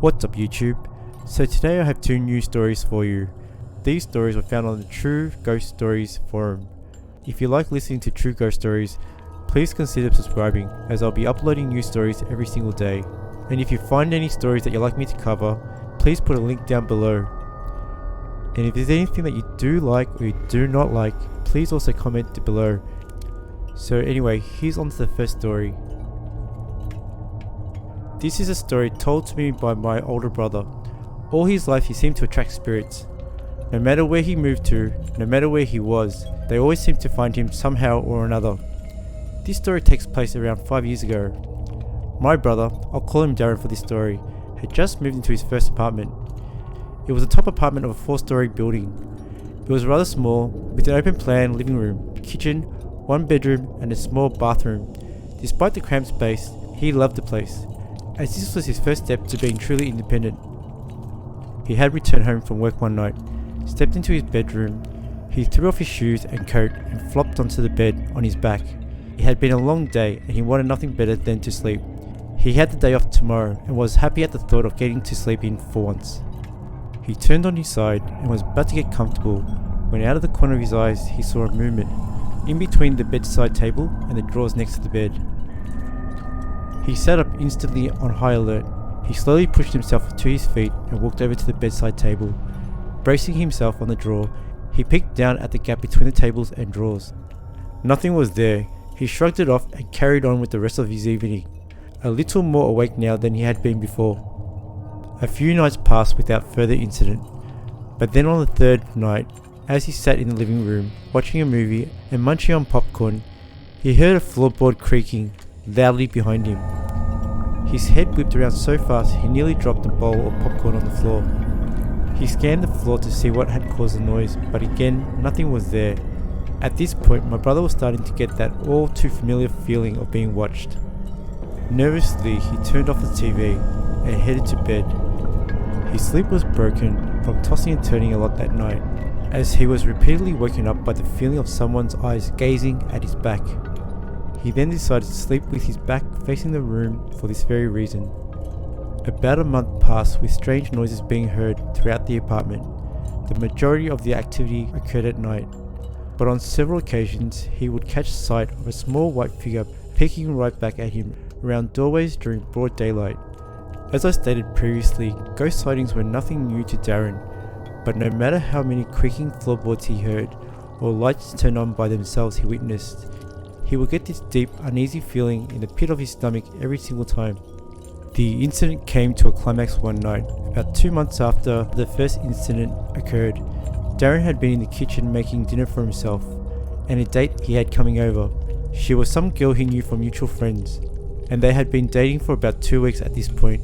What's up YouTube? So today I have two new stories for you. These stories were found on the True Ghost Stories forum. If you like listening to True Ghost Stories, please consider subscribing as I'll be uploading new stories every single day. And if you find any stories that you'd like me to cover, please put a link down below. And if there's anything that you do like or you do not like, please also comment below. So anyway, here's on to the first story. This is a story told to me by my older brother. All his life he seemed to attract spirits. No matter where he moved to, no matter where he was, they always seemed to find him somehow or another. This story takes place around 5 years ago. My brother, I'll call him Darren for this story, had just moved into his first apartment. It was a top apartment of a 4-story building. It was rather small, with an open plan living room, kitchen, 1 bedroom and a small bathroom. Despite the cramped space, he loved the place, as this was his first step to being truly independent. He had returned home from work one night, stepped into his bedroom, he threw off his shoes and coat and flopped onto the bed on his back. It had been a long day and he wanted nothing better than to sleep. He had the day off tomorrow and was happy at the thought of getting to sleep in for once. He turned on his side and was about to get comfortable when out of the corner of his eyes he saw a movement in between the bedside table and the drawers next to the bed. He sat up instantly on high alert. He slowly pushed himself to his feet and walked over to the bedside table. Bracing himself on the drawer, he peeked down at the gap between the tables and drawers. Nothing was there. He shrugged it off and carried on with the rest of his evening, a little more awake now than he had been before. A few nights passed without further incident, but then on the third night, as he sat in the living room watching a movie and munching on popcorn, he heard a floorboard creaking loudly behind him. His head whipped around so fast he nearly dropped a bowl of popcorn on the floor. He scanned the floor to see what had caused the noise, but again nothing was there. At this point my brother was starting to get that all too familiar feeling of being watched. Nervously he turned off the TV and headed to bed. His sleep was broken from tossing and turning a lot that night, as he was repeatedly woken up by the feeling of someone's eyes gazing at his back. He then decided to sleep with his back facing the room for this very reason. About a month passed with strange noises being heard throughout the apartment. The majority of the activity occurred at night, but on several occasions he would catch sight of a small white figure peeking right back at him around doorways during broad daylight. As I stated previously, ghost sightings were nothing new to Darren, but no matter how many creaking floorboards he heard or lights turned on by themselves he witnessed, he would get this deep, uneasy feeling in the pit of his stomach every single time. The incident came to a climax one night. About 2 months after the first incident occurred, Darren had been in the kitchen making dinner for himself and a date he had coming over. She was some girl he knew from mutual friends, and they had been dating for about 2 weeks at this point.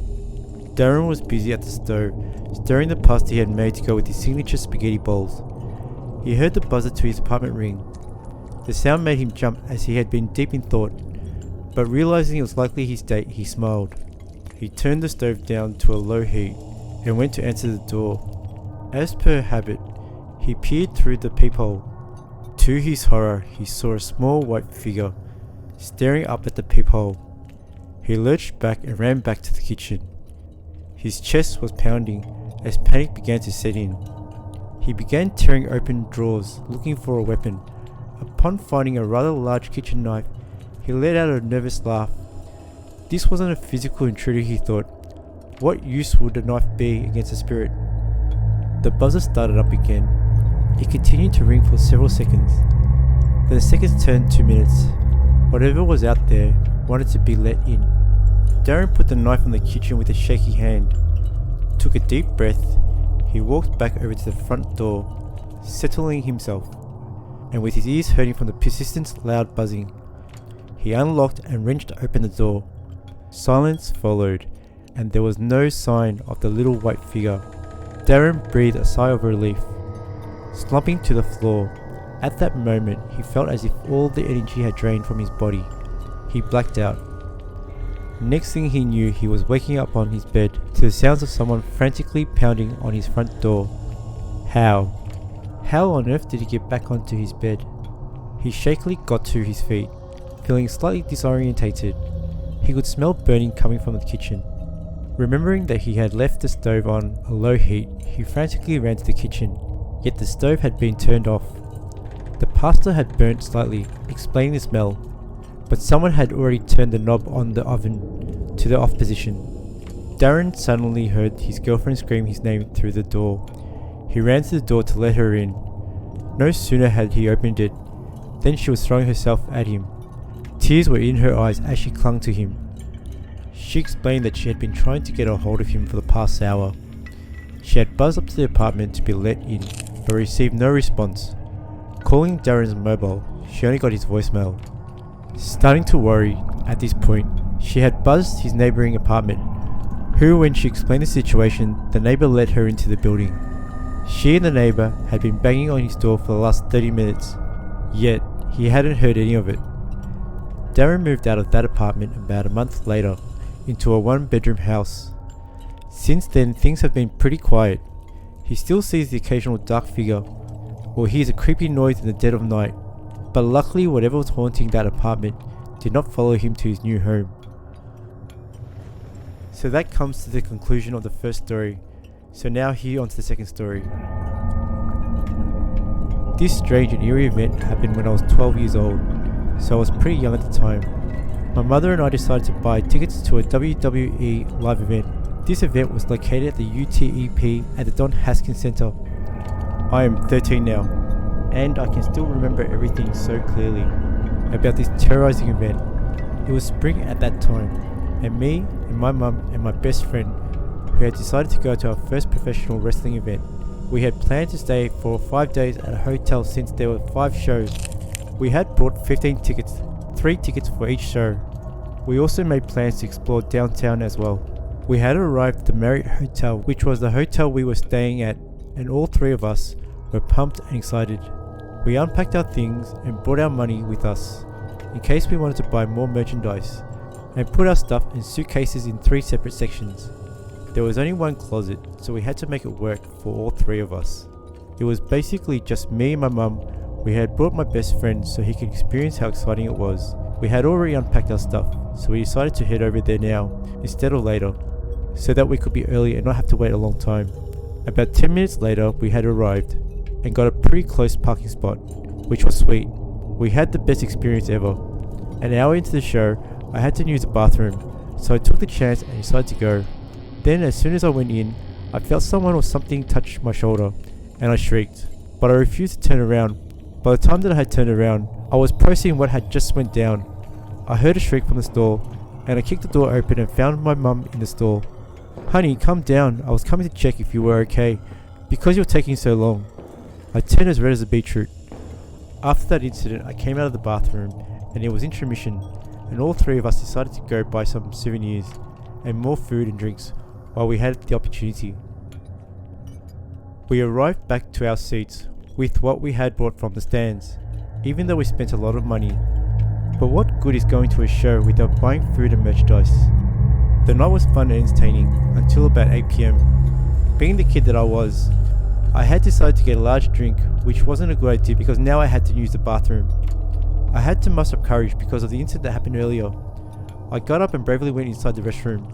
Darren was busy at the stove, stirring the pasta he had made to go with his signature spaghetti bowls. He heard the buzzer to his apartment ring. The sound made him jump as he had been deep in thought, but realizing it was likely his date, he smiled. He turned the stove down to a low heat and went to answer the door. As per habit, he peered through the peephole. To his horror, he saw a small white figure staring up at the peephole. He lurched back and ran back to the kitchen. His chest was pounding as panic began to set in. He began tearing open drawers looking for a weapon. Upon finding a rather large kitchen knife, he let out a nervous laugh. This wasn't a physical intruder, he thought. What use would a knife be against a spirit? The buzzer started up again. It continued to ring for several seconds. Then the seconds turned to minutes. Whatever was out there wanted to be let in. Darren put the knife on the kitchen with a shaky hand, took a deep breath. He walked back over to the front door, settling himself, and with his ears hurting from the persistent loud buzzing, he unlocked and wrenched open the door. Silence followed, and there was no sign of the little white figure. Darren breathed a sigh of relief. Slumping to the floor, at that moment he felt as if all the energy had drained from his body. He blacked out. Next thing he knew, he was waking up on his bed to the sounds of someone frantically pounding on his front door. How on earth did he get back onto his bed? He shakily got to his feet, feeling slightly disorientated. He could smell burning coming from the kitchen. Remembering that he had left the stove on a low heat, he frantically ran to the kitchen, yet the stove had been turned off. The pasta had burnt slightly, explaining the smell, but someone had already turned the knob on the oven to the off position. Darren suddenly heard his girlfriend scream his name through the door. He ran to the door to let her in. No sooner had he opened it, than she was throwing herself at him. Tears were in her eyes as she clung to him. She explained that she had been trying to get a hold of him for the past hour. She had buzzed up to the apartment to be let in, but received no response. Calling Darren's mobile, she only got his voicemail. Starting to worry at this point, she had buzzed his neighbouring apartment, who, when she explained the situation, the neighbour let her into the building. She and the neighbour had been banging on his door for the last 30 minutes, yet he hadn't heard any of it. Darren moved out of that apartment about a month later into a one-bedroom house. Since then, things have been pretty quiet. He still sees the occasional dark figure or hears a creepy noise in the dead of night, but luckily whatever was haunting that apartment did not follow him to his new home. So that comes to the conclusion of the first story. So now here onto the second story. This strange and eerie event happened when I was 12 years old, so I was pretty young at the time. My mother and I decided to buy tickets to a WWE live event. This event was located at the UTEP at the Don Haskins Centre. I am 13 now, and I can still remember everything so clearly about this terrorizing event. It was spring at that time, and me and my mum and my best friend, who had decided to go to our first professional wrestling event. We had planned to stay for 5 days at a hotel since there were 5 shows. We had bought 15 tickets, 3 tickets for each show. We also made plans to explore downtown as well. We had arrived at the Marriott Hotel, which was the hotel we were staying at, and all 3 of us were pumped and excited. We unpacked our things and brought our money with us, in case we wanted to buy more merchandise, and put our stuff in suitcases in 3 separate sections. There was only one closet, so we had to make it work for all 3 of us. It was basically just me and my mum. We had brought my best friend so he could experience how exciting it was. We had already unpacked our stuff, so we decided to head over there now, instead of later, so that we could be early and not have to wait a long time. About 10 minutes later, we had arrived, and got a pretty close parking spot, which was sweet. We had the best experience ever. An hour into the show, I had to use the bathroom, so I took the chance and decided to go. Then as soon as I went in, I felt someone or something touch my shoulder, and I shrieked, but I refused to turn around. By the time that I had turned around, I was processing what had just went down. I heard a shriek from the stall, and I kicked the door open and found my mum in the stall. "Honey, come down. I was coming to check if you were okay, because you're taking so long." I turned as red as a beetroot. After that incident, I came out of the bathroom, and it was intermission, and all 3 of us decided to go buy some souvenirs and more food and drinks while we had the opportunity. We arrived back to our seats with what we had bought from the stands, even though we spent a lot of money. But what good is going to a show without buying food and merchandise? The night was fun and entertaining until about 8 PM. Being the kid that I was, I had decided to get a large drink, which wasn't a good idea because now I had to use the bathroom. I had to muster up courage because of the incident that happened earlier. I got up and bravely went inside the restroom.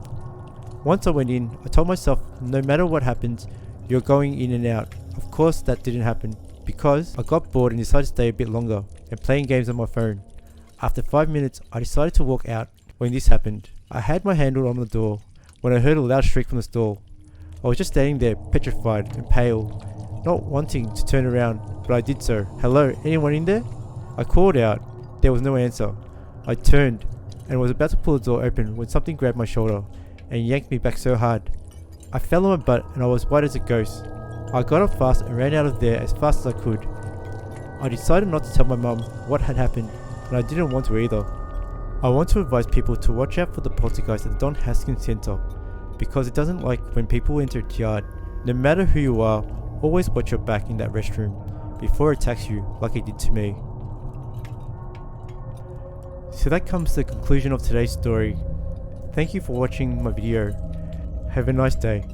Once I went in, I told myself, no matter what happens, you're going in and out. Of course that didn't happen, because I got bored and decided to stay a bit longer and playing games on my phone. After 5 minutes, I decided to walk out when this happened. I had my handle on the door when I heard a loud shriek from the stall. I was just standing there, petrified and pale, not wanting to turn around, but I did so. "Hello, anyone in there?" I called out. There was no answer. I turned and was about to pull the door open when something grabbed my shoulder and yanked me back so hard. I fell on my butt and I was white as a ghost. I got up fast and ran out of there as fast as I could. I decided not to tell my mum what had happened, and I didn't want to either. I want to advise people to watch out for the poltergeist at the Don Haskins Centre, because it doesn't like when people enter its yard. No matter who you are, always watch your back in that restroom before it attacks you like it did to me. So that comes to the conclusion of today's story. Thank you for watching my video. Have a nice day.